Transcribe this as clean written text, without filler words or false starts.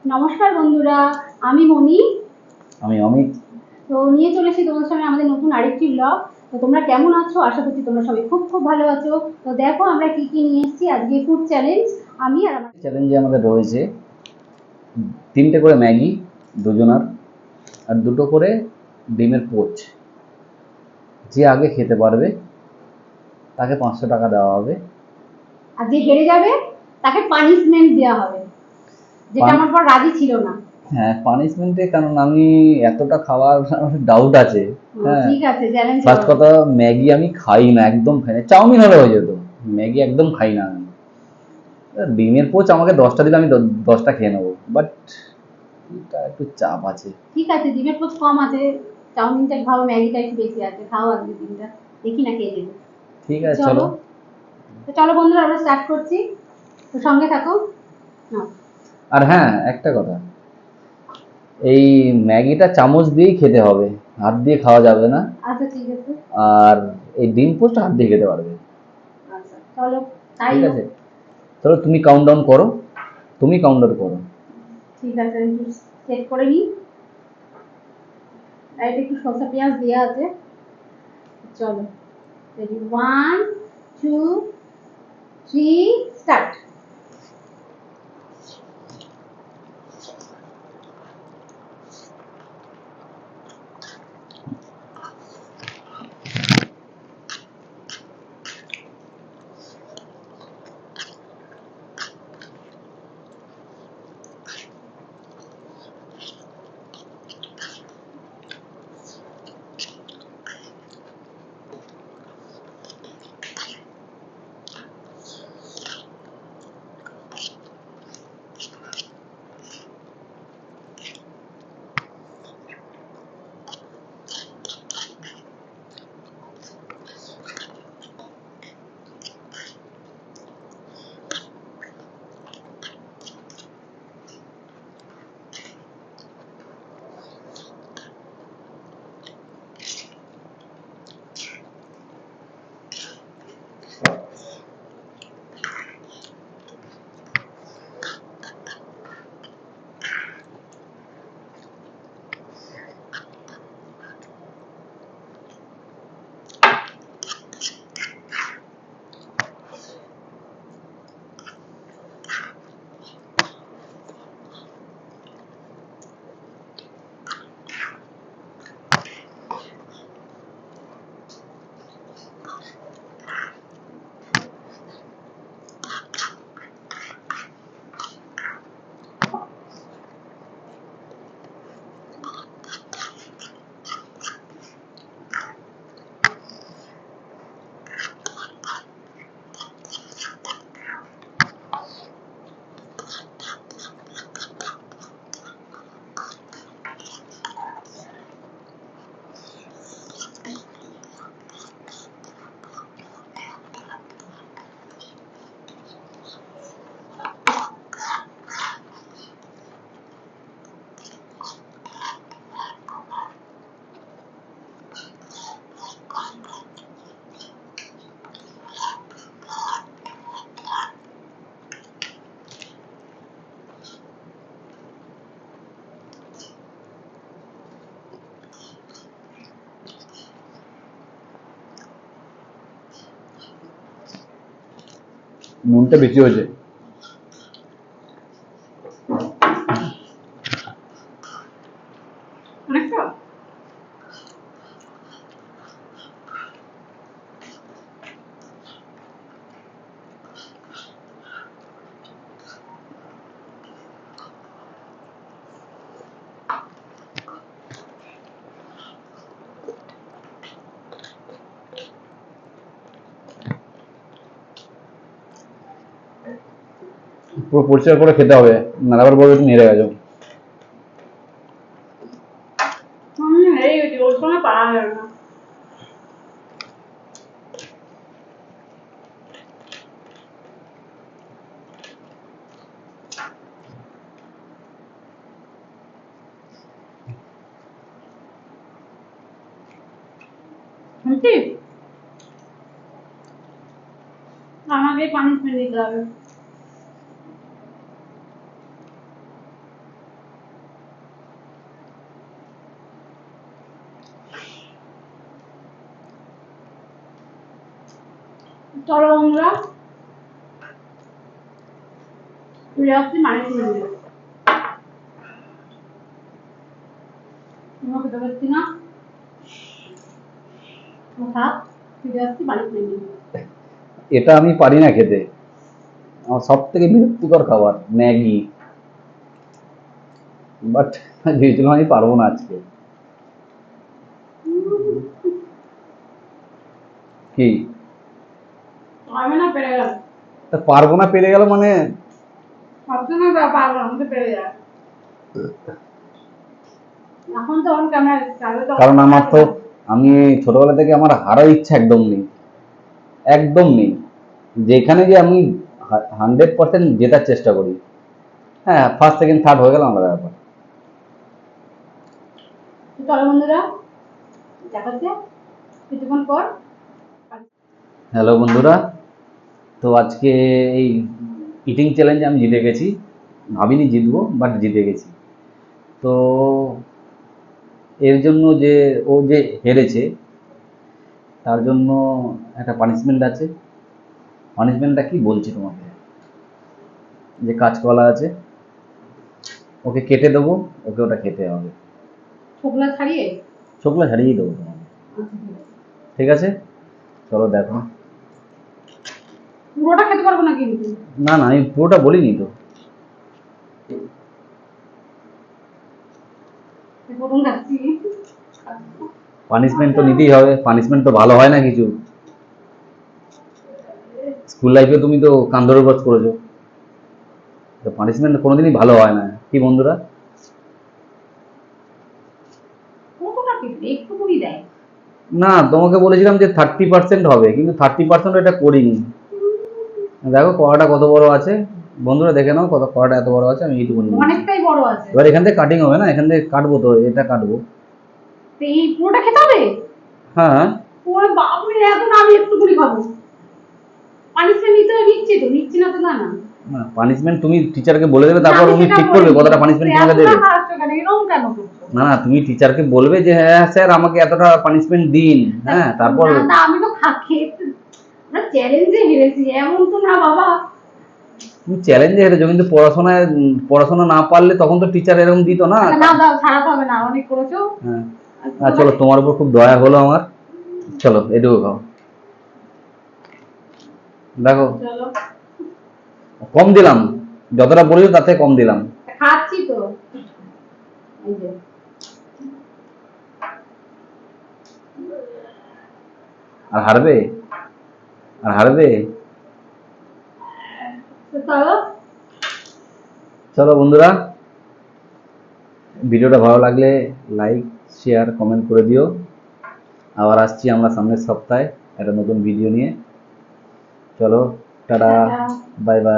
নমস্কার বন্ধুরা, আমি মনি। আমি অমিত। তো নিয়ে চলে এসেছি তোমাদের সামনে আমাদের নতুন আরেকটি ব্লগ। তো তোমরা কেমন আছো? আশা করছি তোমরা সবাই খুব খুব ভালো আছো। তো দেখো আমরা কি কি নিয়ে এসেছি আজকে ফুড চ্যালেঞ্জ। আমি আর আমার চ্যালেঞ্জে আমাদের রয়েছে 3টে করে ম্যাগি দুজনার, আর 2টো করে ডিমের পোচ। যে আগে খেতে পারবে তাকে 500 টাকা দেওয়া হবে। আর যে হেরে যাবে তাকে পানিশমেন্ট দেওয়া হবে, যেটা আমার পর রাজি ছিল না। হ্যাঁ, পানিশমেন্টে, কারণ আমি এতটা খাওয়ার ডাউট আছে। হ্যাঁ, ঠিক আছে, চ্যালেঞ্জ ফার্স্ট করো। কথা, ম্যাগি আমি খাই না, একদম খাই না। চাউমিন হলে হয়ে যেত, ম্যাগি একদম খাই না আমি। ডিমের পোচ আমাকে 10টা দিলে আমি 10টা খেয়ে নেবো, বাট এটা একটু চাপ আছে। ঠিক আছে, ডিমের পোচ কম আছে, চাউমিনটা খাও, ম্যাগিটা একটু বেশি আছে, খাও আজকে দিনটা, দেখি না কে দেবে। ঠিক আছে, চলো। চলো। তো চলো বন্ধুরা, আমরা স্টার্ট করছি। তো সঙ্গে থাকো। না, আর হ্যাঁ, একটা কথা, এই ম্যাগিটা চামচ দিয়েই খেতে হবে, হাত দিয়ে খাওয়া যাবে না। আচ্ছা ঠিক আছে। আর এই ডিম পোস্ট হাত দিয়ে খেতে পারবে। আচ্ছা চলো, তাই ঠিক হোক। আছে, চলো তুমি কাউন্ট ডাউন করো, তুমি কাউন্ট ডাউন করো। ঠিক আছে, একটু চেক করে নিই। আর এটা একটু শসা পেঁয়াজ দেওয়া আছে। চলো, রেডি, 1 2 3 স্টার্ট। নুনটা বেশি হয়েছে। অনেকটা পুরো পরিষ্কার করে খেতে হবে, নাহলে আবার বলবে তুমি হেরে গেছো। হেরে গেছি, ওর সঙ্গে পারা যাবে না। ঠিক, আমাকে পানিশমেন্ট দিতে হবে। চলো বন্ধুরা, ফিরে আসছি মানিক মিলে। তোমরা খেতে পারছি না, থাক, ফিরে আসছি মানিক মিলে। এটা আমি পারি না খেতে, আমার সব থেকে বিরক্তিকর খাবার ম্যাগি, বাট ভেবেছিলাম আমি পারবো না আজকে। কি পারবে না, পেরে গেল। তা পারবো না পেরে গেল মানে? ভাবছো না পারবো না, আমাদের পেরে যায়। এখন তো অন ক্যামেরা চালু তো। কারণ আমার তো, আমি ছোটবেলা থেকে আমার হারার ইচ্ছা একদম নেই, একদম নেই। যেখানে যে আমি 100% জেতার চেষ্টা করি। হ্যাঁ, ফার্স্ট সেকেন্ড থার্ড হয়ে গেল আলাদা ব্যাপার। চলো বন্ধুরা, দেখা হচ্ছে কিছুক্ষণ পর। হ্যালো বন্ধুরা, তো আজকে এই ইটিং চ্যালেঞ্জে আমি জিতে গেছি। ভাবিনি জিতবো, বাট জিতে গেছি। তো এর জন্য যে ও যে হেরেছে, তার জন্য একটা পানিশমেন্ট আছে। পানিশমেন্টটা কি বলছি তোমাকে, যে কাঁচকলা আছে, ওকে কেটে দেবো, ওকে ওটা খেতে হবে। ছোকলা ছাড়িয়ে। ছোকলা ছাড়িয়ে দেবো তোমাকে, ঠিক আছে? চলো দেখো। পুরোটা খেতে পারবো না কিন্তু। না না, আমি পুরোটা বলিনি তো। প্রথম খাচ্ছি। পানিশমেন্ট তো নিতেই হবে, পানিশমেন্ট তো ভালো হয় না কিছু। স্কুল লাইফে তুমি তো কান্দরের কাজ করেছো, তো পানিশমেন্ট কোনোদিনই ভালো হয় না, কি বন্ধুরা? কতটা খেতে একটুকুনি দেয়। না, তোমাকে বলেছিলাম যে 30% হবে, কিন্তু 30% এটা করিনি। দেখো কড়াটা কত বড় আছে, বন্ধুরা দেখে নাও কত কড়াটা এত বড় আছে, আমি এইটুকু নিয়েছি। অনেকটাই বড় আছে। এবার এখান থেকে কাটিং হবে না, এখান থেকে কাটবো, তো এটা কাটবো। তো এই পুরোটা খেতে হবে? হ্যাঁ। ওরে বাপরে, এত না, আমি একটুকুনি খাবো। পানিশমেন্ট নিতে নিচ্ছি তো, নিচ্ছি না তো, না না। না, পানিশমেন্ট তুমি টিচারকে বলে দেবে, না, তারপর আমি উনি সেটা ঠিক করবে বলিনি। কতটা পানিশমেন্ট তোমাকে এতটা দেবে। খাচ্ছ কেন? এরকম কেন করছো? না না, তুমি টিচারকে বলবে যে হ্যাঁ স্যার আমাকে এতটা পানিশমেন্ট দিন, হ্যাঁ, তারপর না, না, আমি তো খেতে না, চ্যালেঞ্জে হেরেছি এমন তো না বাবা। তুমি চ্যালেঞ্জে হেরেছো, কিন্তু পড়াশোনা না পারলে তখন তো টিচার এরকম দিত না। আচ্ছা, না দাও, ছাড়াতে হবে না, অনেক করেছো। হ্যাঁ, আর চলো, তোমার উপর খুব দয়া হলো আমার। চলো এটুকু খাও, দেখো চলো, কম দিলাম, যতটা বললো তার থেকে কম দিলাম। খাচ্ছি তো, এই যে। আর হারবে, আর হারবে। তো চলো। চলো বন্ধুরা, ভিডিওটা ভালো লাগলে লাইক শেয়ার কমেন্ট করে দিও। আবার আসছি আমরা সামনের সপ্তাহে একটা নতুন ভিডিও নিয়ে। চলো, টাটা, টাটা। Bye bye.